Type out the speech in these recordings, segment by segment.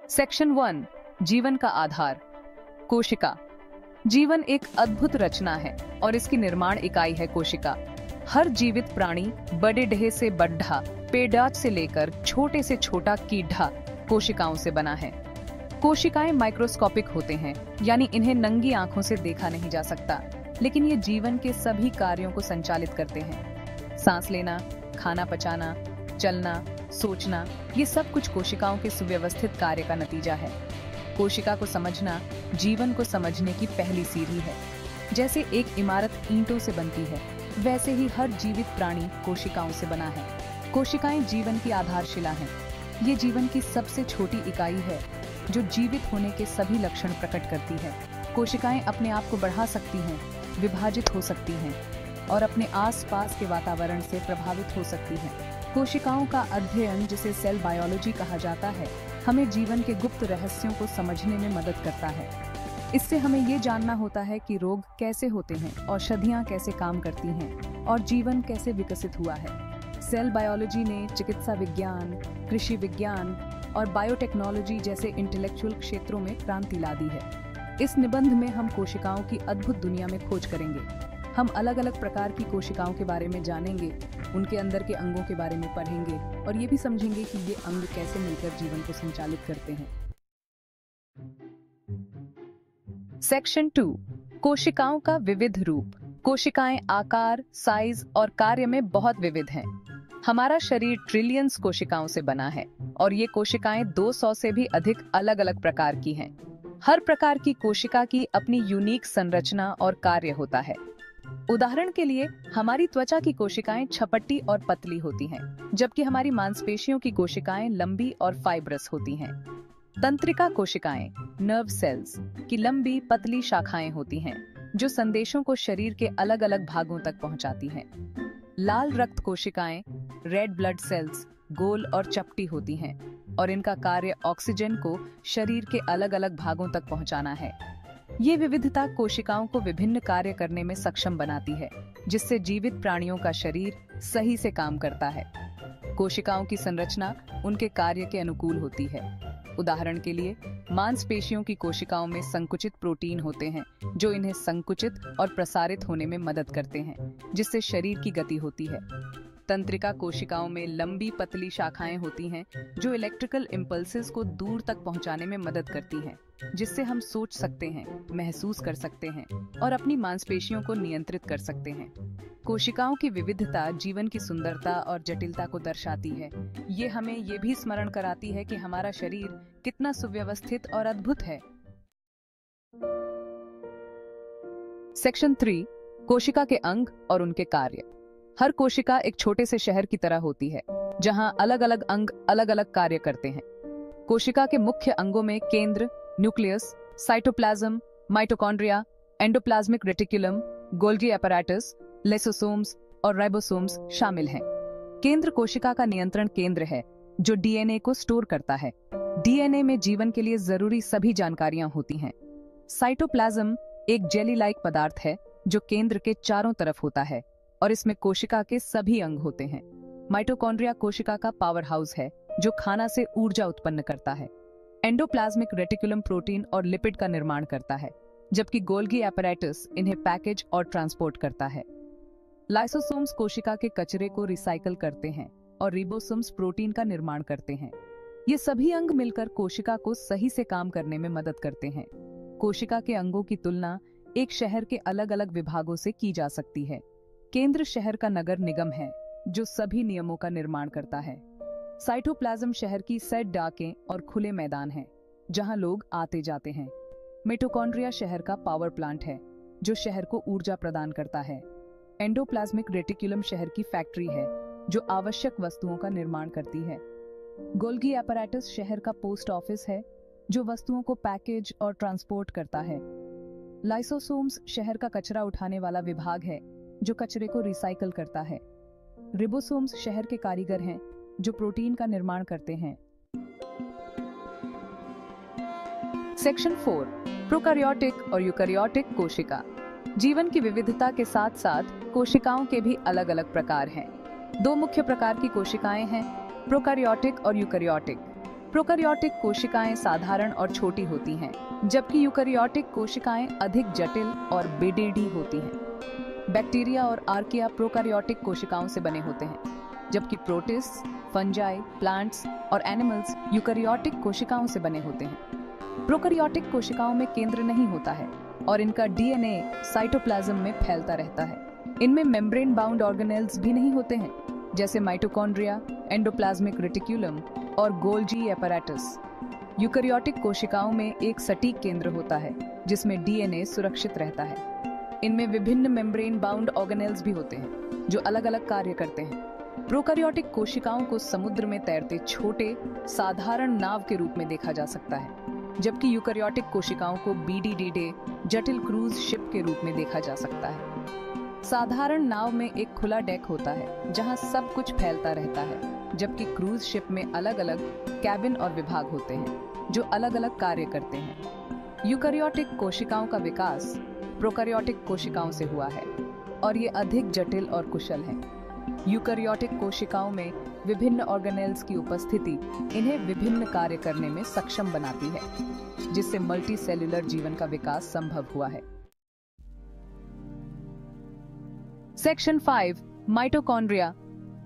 Section 1, जीवन का आधार। कोशिका। जीवन एक अद्भुत रचना है और इसकी निर्माण इकाई है कोशिका। हर जीवित प्राणी, बड़े ढेर से बड्ढा, पेड़ाज से लेकर छोटे से छोटा कीड़ा कोशिकाओं से बना है। कोशिकाएं माइक्रोस्कोपिक होते हैं, यानी इन्हें नंगी आंखों से देखा नहीं जा सकता, लेकिन ये जीवन के सभी कार्यों को संचालित करते हैं। सांस लेना, खाना पचाना, चलना, सोचना, ये सब कुछ कोशिकाओं के सुव्यवस्थित कार्य का नतीजा है। कोशिका को समझना जीवन को समझने की पहली सीढ़ी है। जैसे एक इमारत ईंटों से बनती है, वैसे ही हर जीवित प्राणी कोशिकाओं से बना है। कोशिकाएं जीवन की आधारशिला हैं। ये जीवन की सबसे छोटी इकाई है जो जीवित होने के सभी लक्षण प्रकट करती है। कोशिकाएं अपने आप को बढ़ा सकती हैं, विभाजित हो सकती हैं और अपने आसपास के वातावरण से प्रभावित हो सकती हैं। कोशिकाओं का अध्ययन, जिसे सेल बायोलॉजी कहा जाता है, हमें जीवन के गुप्त रहस्यों को समझने में मदद करता है। इससे हमें ये जानना होता है कि रोग कैसे होते हैं, औषधियाँ कैसे काम करती हैं और जीवन कैसे विकसित हुआ है। सेल बायोलॉजी ने चिकित्सा विज्ञान, कृषि विज्ञान और बायोटेक्नोलॉजी जैसे इंटेलेक्चुअल क्षेत्रों में क्रांति ला दी है। इस निबंध में हम कोशिकाओं की अद्भुत दुनिया में खोज करेंगे। हम अलग अलग प्रकार की कोशिकाओं के बारे में जानेंगे, उनके अंदर के अंगों के बारे में पढ़ेंगे और ये भी समझेंगे कि ये अंग कैसे मिलकर जीवन को संचालित करते हैं। सेक्शन 2, कोशिकाओं का विविध रूप। कोशिकाएं आकार, साइज और कार्य में बहुत विविध हैं। हमारा शरीर ट्रिलियंस कोशिकाओं से बना है और ये कोशिकाएं 200 से भी अधिक अलग अलग प्रकार की हैं। हर प्रकार की कोशिका की अपनी यूनिक संरचना और कार्य होता है। उदाहरण के लिए, हमारी त्वचा की कोशिकाएं छपट्टी और पतली होती हैं, जबकि हमारी मांसपेशियों की कोशिकाएं लंबी और फाइब्रस होती हैं। तंत्रिका कोशिकाएं, नर्व सेल्स की लंबी पतली शाखाएं होती हैं, जो संदेशों को शरीर के अलग अलग भागों तक पहुंचाती हैं। लाल रक्त कोशिकाएं, रेड ब्लड सेल्स, गोल और चपटी होती हैं और इनका कार्य ऑक्सीजन को शरीर के अलग अलग भागों तक पहुंचाना है। ये विविधता कोशिकाओं को विभिन्न कार्य करने में सक्षम बनाती है, जिससे जीवित प्राणियों का शरीर सही से काम करता है। कोशिकाओं की संरचना उनके कार्य के अनुकूल होती है। उदाहरण के लिए, मांसपेशियों की कोशिकाओं में संकुचित प्रोटीन होते हैं, जो इन्हें संकुचित और प्रसारित होने में मदद करते हैं, जिससे शरीर की गति होती है। तंत्रिका कोशिकाओं में लंबी पतली शाखाएं होती हैं, जो इलेक्ट्रिकल इम्पल्सेस को दूर तक पहुंचाने में मदद करती हैं, जिससे हम सोच सकते हैं, महसूस कर सकते हैं और अपनी मांसपेशियों को नियंत्रित कर सकते हैं। कोशिकाओं की विविधता जीवन की सुंदरता और जटिलता को दर्शाती है। ये हमें ये भी स्मरण कराती है कि हमारा शरीर कितना सुव्यवस्थित और अद्भुत है। सेक्शन 3, कोशिका के अंग और उनके कार्य। हर कोशिका एक छोटे से शहर की तरह होती है, जहां अलग अलग अंग अलग अलग कार्य करते हैं। कोशिका के मुख्य अंगों में केंद्र, nucleus, cytoplasm, mitochondria, endoplasmic reticulum, Golgi apparatus, lysosomes और राइबोसोम्स शामिल हैं। केंद्र कोशिका का नियंत्रण केंद्र है, जो डीएनए को स्टोर करता है। डीएनए में जीवन के लिए जरूरी सभी जानकारियां होती हैं। साइटोप्लाज्म एक जेली लाइक पदार्थ है, जो केंद्र के चारों तरफ होता है और इसमें कोशिका के सभी अंग होते हैं। माइटोकॉन्ड्रिया कोशिका का पावर हाउस है, जो खाना से ऊर्जा उत्पन्न करता है। एंडोप्लाज्मिक रेटिकुलम प्रोटीन और लिपिड का निर्माण करता है, जबकि गोल्गी apparatus इन्हें पैकेज और ट्रांसपोर्ट करता है। लाइसोसोम्स कोशिका के कचरे को रिसाइकल करते हैं और रिबोसोम्स प्रोटीन का निर्माण करते हैं। ये सभी अंग मिलकर कोशिका को सही से काम करने में मदद करते हैं। कोशिका के अंगों की तुलना एक शहर के अलग अलग विभागों से की जा सकती है। केंद्र शहर का नगर निगम है, जो सभी नियमों का निर्माण करता है। साइटोप्लाज्म शहर की सड़कें और खुले मैदान हैं, जहां लोग आते जाते हैं। मिटोकॉन्ड्रिया शहर का पावर प्लांट है, जो शहर को ऊर्जा प्रदान करता है। एंडोप्लाज्मिक रेटिकुलम शहर की फैक्ट्री है, जो आवश्यक वस्तुओं का निर्माण करती है। गोल्गी apparatus शहर का पोस्ट ऑफिस है, जो वस्तुओं को पैकेज और ट्रांसपोर्ट करता है। लाइसोसोम्स शहर का कचरा उठाने वाला विभाग है, जो कचरे को रिसाइकल करता है। रिबोसोम्स शहर के कारीगर हैं, जो प्रोटीन का निर्माण करते हैं। सेक्शन 4, प्रोकैरियोटिक और यूकैरियोटिक कोशिका। जीवन की विविधता के साथ साथ कोशिकाओं के भी अलग अलग प्रकार हैं। दो मुख्य प्रकार की कोशिकाएं हैं, प्रोकैरियोटिक और यूकैरियोटिक। प्रोकैरियोटिक कोशिकाएं साधारण और छोटी होती हैं, जबकि यूकैरियोटिक कोशिकाएं अधिक जटिल और बेडेडी होती हैं। बैक्टीरिया और आर्किया प्रोकैरियोटिक कोशिकाओं से बने होते हैं, जबकि प्रोटिस्ट, फंजाई, प्लांट्स और एनिमल्स यूकैरियोटिक कोशिकाओं से बने होते हैं। प्रोकैरियोटिक कोशिकाओं में केंद्र नहीं होता है और इनका डीएनए साइटोप्लाज्म में फैलता रहता है। इनमें मेम्ब्रेन बाउंड ऑर्गेनेल्स भी नहीं होते हैं, जैसे माइटोकॉन्ड्रिया, एंडोप्लाज्मिक रेटिक्यूलम और गोल्गी एपैरेटस। यूकैरियोटिक कोशिकाओं में एक सटीक केंद्र होता है जिसमें डीएनए सुरक्षित रहता है। इनमें विभिन्न मेम्ब्रेन बाउंड ऑर्गेनेल्स भी होते हैं जो अलग अलग कार्य करते हैं। प्रोकैरियोटिक कोशिकाओं को समुद्र में तैरते छोटे साधारण नाव के रूप में देखा जा सकता है, जबकि यूकैरियोटिक कोशिकाओं को बीडीडीडे जटिल क्रूज शिप के रूप में देखा जा सकता है। साधारण नाव में एक खुला डेक होता है जहां सब कुछ फैलता रहता है, जबकि क्रूज शिप में अलग अलग कैबिन और विभाग होते हैं जो अलग अलग कार्य करते हैं। यूकैरियोटिक कोशिकाओं का विकास प्रोकैरियोटिक कोशिकाओं से हुआ है और ये अधिक जटिल और कुशल हैं। यूकैरियोटिक कोशिकाओं में विभिन्न ऑर्गेनेल्स की उपस्थिति इन्हें विभिन्न कार्य करने में सक्षम बनाती है, जिससे मल्टी सेल्यूलर जीवन का विकास संभव हुआ है। सेक्शन 5 माइटोकॉन्ड्रिया,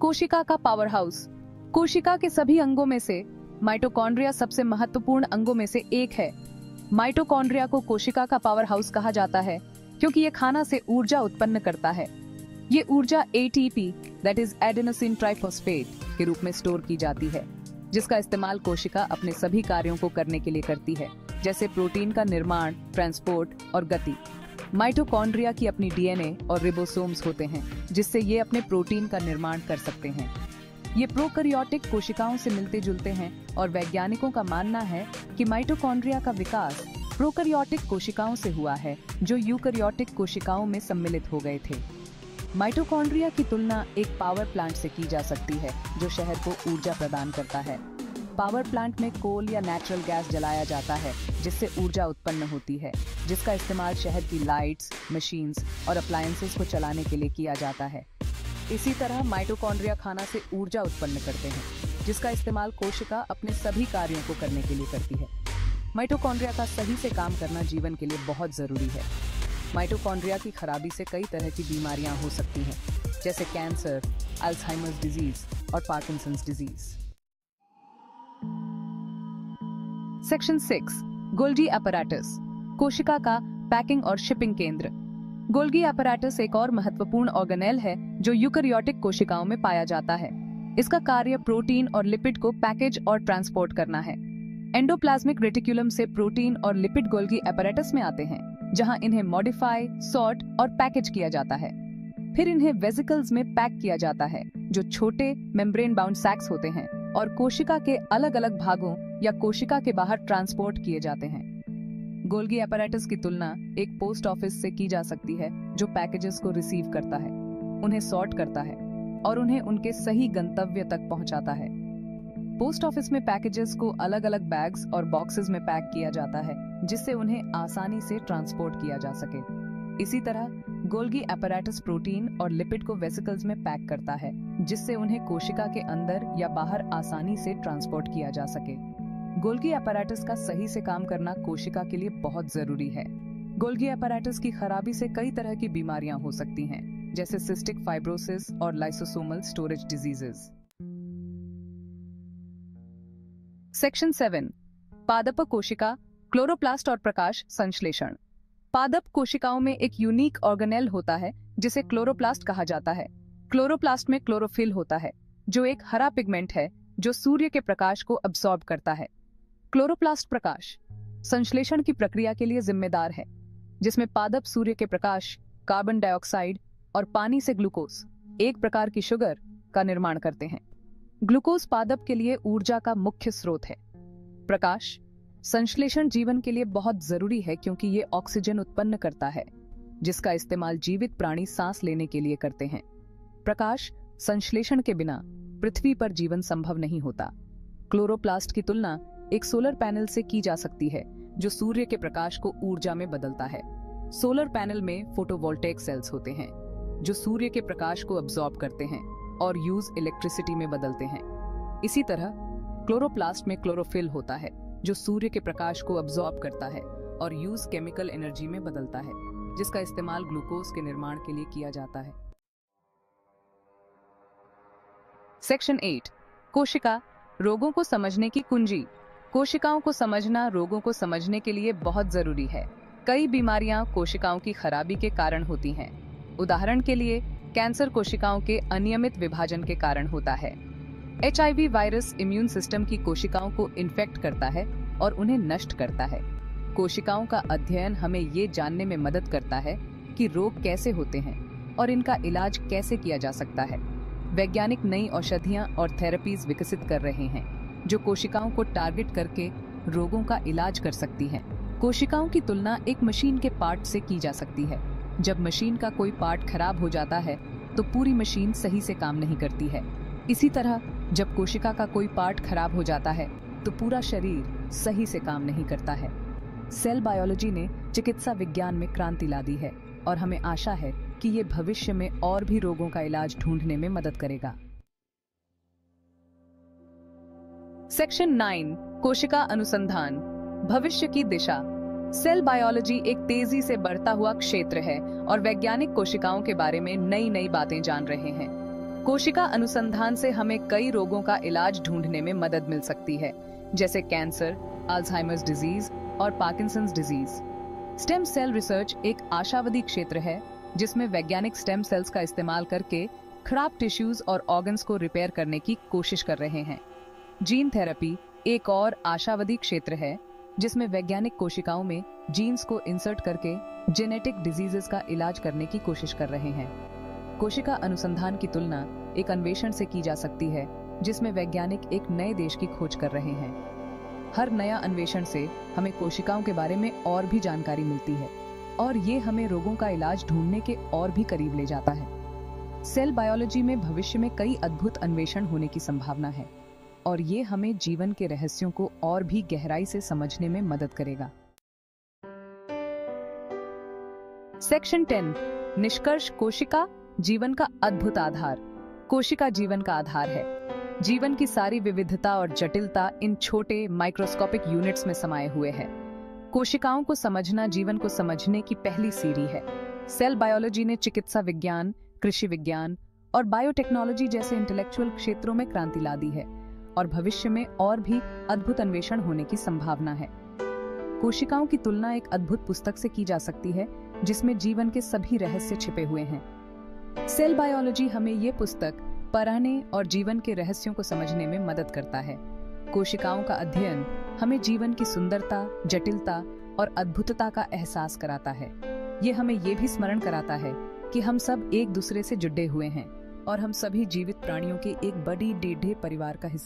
कोशिका का पावर हाउस। कोशिका के सभी अंगों में से माइटोकॉन्ड्रिया सबसे महत्वपूर्ण अंगों में से एक है। माइटोकॉन्ड्रिया को कोशिका का पावर हाउस कहा जाता है क्योंकि ये खाना से ऊर्जा उत्पन्न करता है। ये ऊर्जा ATP that is adenosine triphosphate के रूप में स्टोर की जाती है, जिसका इस्तेमाल कोशिका अपने सभी कार्यों को करने के लिए करती है, जैसे प्रोटीन का निर्माण, ट्रांसपोर्ट और गति। माइटोकॉन्ड्रिया की अपनी डीएनए और रिबोसोम्स होते हैं, जिससे ये अपने प्रोटीन का निर्माण कर सकते हैं। ये प्रोकैरियोटिक कोशिकाओं से मिलते जुलते हैं और वैज्ञानिकों का मानना है कि माइटोकॉन्ड्रिया का विकास प्रोकैरियोटिक कोशिकाओं से हुआ है जो यूकैरियोटिक कोशिकाओं में सम्मिलित हो गए थे। माइटोकॉन्ड्रिया की तुलना एक पावर प्लांट से की जा सकती है जो शहर को ऊर्जा प्रदान करता है। पावर प्लांट में कोल या नेचुरल गैस जलाया जाता है जिससे ऊर्जा उत्पन्न होती है, जिसका इस्तेमाल शहर की लाइट्स, मशीन्स और अप्लायंसेस को चलाने के लिए किया जाता है। इसी तरह माइटोकॉन्ड्रिया खाना से ऊर्जा उत्पन्न करते हैं, जिसका इस्तेमाल कोशिका अपने सभी कार्यों को करने के लिए करती है। माइटोकॉन्ड्रिया का सही से काम करना जीवन के लिए बहुत जरूरी है। माइटोकॉन्ड्रिया की खराबी से कई तरह की बीमारियां हो सकती हैं, जैसे कैंसर, अल्जाइमर्स डिजीज और Parkinson's disease. Section 6 Golgi apparatus, कोशिका का पैकिंग और शिपिंग केंद्र। गोल्गी एपैरेटस एक और महत्वपूर्ण ऑर्गेनेल है जो यूकैरियोटिक कोशिकाओं में पाया जाता है। इसका कार्य प्रोटीन और लिपिड को पैकेज और ट्रांसपोर्ट करना है। एंडोप्लाज्मिक रेटिक्यूलम से प्रोटीन और लिपिड गोल्गी एपैरेटस में आते हैं, जहां इन्हें मॉडिफाई, सॉर्ट और पैकेज किया जाता है। फिर इन्हें वेसिकल्स में पैक किया जाता है, जो छोटे मेम्ब्रेन बाउंड सैक्स होते हैं और कोशिका के अलग अलग भागों या कोशिका के बाहर ट्रांसपोर्ट किए जाते हैं। गोल्गी एपैरेटस की तुलना एक पोस्ट ऑफिस से की जा सकती है, जो पैकेजेस को रिसीव करता है, उन्हें सॉर्ट करता है और उन्हें उनके सही गंतव्य तक पहुंचाता है। पोस्ट ऑफिस में पैकेजेस को अलग अलग बैग्स और बॉक्सेस में पैक किया जाता है, जिससे उन्हें आसानी से ट्रांसपोर्ट किया जा सके। इसी तरह गोल्गी एपैरेटस प्रोटीन और लिपिड को वेसिकल्स में पैक करता है, जिससे उन्हें कोशिका के अंदर या बाहर आसानी से ट्रांसपोर्ट किया जा सके। गोल्गी एपैरेटस का सही से काम करना कोशिका के लिए बहुत जरूरी है। गोल्गी एपैरेटस की खराबी से कई तरह की बीमारियां हो सकती हैं, जैसे सिस्टिक फाइब्रोसिस और लाइसोसोमल स्टोरेज डिजीजेस। सेक्शन 7 पादप कोशिका, क्लोरोप्लास्ट और प्रकाश संश्लेषण। पादप कोशिकाओं में एक यूनिक ऑर्गेनेल होता है जिसे क्लोरोप्लास्ट कहा जाता है। क्लोरोप्लास्ट में क्लोरोफिल होता है, जो एक हरा पिगमेंट है जो सूर्य के प्रकाश को अब्सॉर्ब करता है। क्लोरोप्लास्ट प्रकाश संश्लेषण की प्रक्रिया के लिए जिम्मेदार है, जिसमें पादप सूर्य के प्रकाश, कार्बन डाइऑक्साइड और पानी से ग्लूकोज, एक प्रकार की शुगर, का निर्माण करते हैं। ग्लूकोज पादप के लिए ऊर्जा का मुख्य स्रोत है। प्रकाश संश्लेषण जीवन के लिए बहुत जरूरी है क्योंकि ये ऑक्सीजन उत्पन्न करता है, जिसका इस्तेमाल जीवित प्राणी सांस लेने के लिए करते हैं। प्रकाश संश्लेषण के बिना पृथ्वी पर जीवन संभव नहीं होता। क्लोरोप्लास्ट की तुलना एक सोलर पैनल से की जा सकती है, जो सूर्य के प्रकाश को ऊर्जा में बदलता है। सोलर पैनल में फोटोवोल्टेइक सेल्स होते हैं, जो सूर्य के प्रकाश को अब्सॉर्ब करते हैं और यूज इलेक्ट्रिसिटी में बदलते हैं। इसी तरह क्लोरोप्लास्ट में क्लोरोफिल होता है जो सूर्य के प्रकाश को अब्सॉर्ब करता है और यूज केमिकल एनर्जी में बदलता है, जिसका इस्तेमाल ग्लूकोज के निर्माण के लिए किया जाता है। सेक्शन 8 कोशिका रोगों को समझने की कुंजी। कोशिकाओं को समझना रोगों को समझने के लिए बहुत जरूरी है। कई बीमारियां कोशिकाओं की खराबी के कारण होती हैं। उदाहरण के लिए कैंसर कोशिकाओं के अनियमित विभाजन के कारण होता है। HIV वायरस इम्यून सिस्टम की कोशिकाओं को इन्फेक्ट करता है और उन्हें नष्ट करता है। कोशिकाओं का अध्ययन हमें ये जानने में मदद करता है कि रोग कैसे होते हैं और इनका इलाज कैसे किया जा सकता है। वैज्ञानिक नई औषधियां और थेरेपीज विकसित कर रहे हैं जो कोशिकाओं को टारगेट करके रोगों का इलाज कर सकती हैं। कोशिकाओं की तुलना एक मशीन के पार्ट से की जा सकती है। जब मशीन का कोई पार्ट खराब हो जाता है तो पूरी मशीन सही से काम नहीं करती है। इसी तरह जब कोशिका का कोई पार्ट खराब हो जाता है तो पूरा शरीर सही से काम नहीं करता है। सेल बायोलॉजी ने चिकित्सा विज्ञान में क्रांति ला दी है और हमें आशा है कि ये भविष्य में और भी रोगों का इलाज ढूंढने में मदद करेगा। सेक्शन 9 कोशिका अनुसंधान भविष्य की दिशा। सेल बायोलॉजी एक तेजी से बढ़ता हुआ क्षेत्र है और वैज्ञानिक कोशिकाओं के बारे में नई नई बातें जान रहे हैं। कोशिका अनुसंधान से हमें कई रोगों का इलाज ढूंढने में मदद मिल सकती है, जैसे कैंसर, अल्जाइमर्स डिजीज और Parkinson's disease. Stem cell research एक आशावादी क्षेत्र है जिसमें वैज्ञानिक स्टेम सेल्स का इस्तेमाल करके खराब टिश्यूज और ऑर्गन्स को रिपेयर करने की कोशिश कर रहे हैं। जीन थेरेपी एक और आशावादी क्षेत्र है जिसमें वैज्ञानिक कोशिकाओं में जीन्स को इंसर्ट करके जेनेटिक डिजीजेस का इलाज करने की कोशिश कर रहे हैं। कोशिका अनुसंधान की तुलना एक अन्वेषण से की जा सकती है जिसमें वैज्ञानिक एक नए देश की खोज कर रहे हैं। हर नया अन्वेषण से हमें कोशिकाओं के बारे में और भी जानकारी मिलती है और ये हमें रोगों का इलाज ढूंढने के और भी करीब ले जाता है। सेल बायोलॉजी में भविष्य में कई अद्भुत अन्वेषण होने की संभावना है और ये हमें जीवन के रहस्यों को और भी गहराई से समझने में मदद करेगा। सेक्शन 10 निष्कर्ष कोशिका जीवन का अद्भुत आधार। कोशिका जीवन का आधार है। जीवन की सारी विविधता और जटिलता इन छोटे माइक्रोस्कोपिक यूनिट्स में समाये हुए है। कोशिकाओं को समझना जीवन को समझने की पहली सीढ़ी है। सेल बायोलॉजी ने चिकित्सा विज्ञान, कृषि विज्ञान और बायोटेक्नोलॉजी जैसे इंटेलेक्चुअल क्षेत्रों में क्रांति ला दी है और भविष्य में और भी अद्भुत अन्वेषण होने की संभावना है। कोशिकाओं की तुलना एक अद्भुत पुस्तक से की जा सकती है जिसमें जीवन के सभी रहस्य छिपे हुए हैं। सेल बायोलॉजी हमें ये पुस्तक पढ़ने और जीवन के रहस्यों को समझने में मदद करता है। कोशिकाओं का अध्ययन हमें जीवन की सुंदरता, जटिलता और अद्भुतता का एहसास कराता है। ये हमें ये भी स्मरण कराता है कि हम सब एक दूसरे से जुड़े हुए हैं और हम सभी जीवित प्राणियों के एक बड़ी ढेर परिवार का हिस्सा